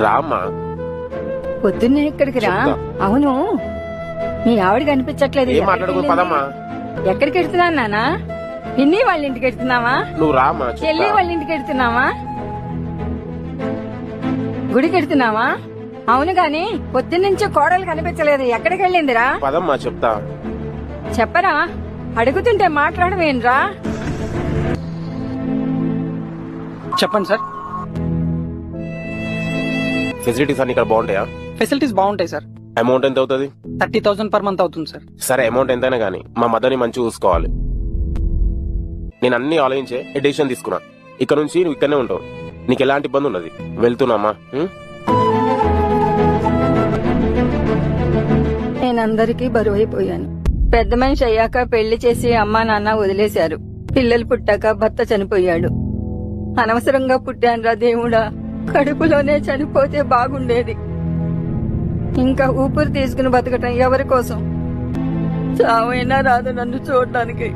రామ్మా. పొద్దున్నే ఇక్కడికి రా. చెప్తా. అవును, మీ ఆవిడ కనిపించట్లేదు. ఏం మాట్లాడుకో పదమ్మా. ఎక్కడికి వెళ్తున్నాను నానా? పిన్ని వాళ్ళ ఇంటికి వెళ్తున్నావా? నువ్వు రామ్మా. చెల్లి వాళ్ళ ఇంటికి వెళ్తున్నావా? గుడికి వెళ్తున్నావా? అవును గాని పొద్దున్నుంచి కోడలు కనిపించలేదు. ఎక్కడికి వెళ్ళిందిరా? పదమ్మా చెప్తా. చెప్పరా? అడుగుతుంటే మాట్లాడవేంద్రా? చెప్పండి సార్. ఫెసిలిటీస్ అన్ని ఇక్కడ బాగుంటాయా? ఫెసిలిటీస్ బాగుంటాయి సార్. అమౌంట్ ఎంత అవుతుంది? 30,000 per month అవుతుంది సార్. సరే, అమౌంట్ ఎంతైనా గానీ మా మదర్ని మంచిగా చూసుకోవాలి. నేను అన్ని ఆలోచించే డెసిషన్ తీసుకున్నా. ఇక్కడ నుంచి నువ్వు ఇక్కడనే ఉంటావు. నీకు ఎలాంటి ఇబ్బంది ఉన్నది. వెళ్తున్నామా? నేనందరికీ బరువైపోయాను. పెద్ద మనిషి అయ్యాక పెళ్లి చేసి అమ్మా నాన్న వదిలేశారు. పిల్లలు పుట్టాక భర్త చనిపోయాడు. అనవసరంగా పుట్టానురా దేవుడా. కడుపులోనే చనిపోతే బాగుండేది. ఇంకా ఊపిరి తీసుకుని బతకటం ఎవరి కోసం? చావైనా రాదు నన్ను చూడటానికి.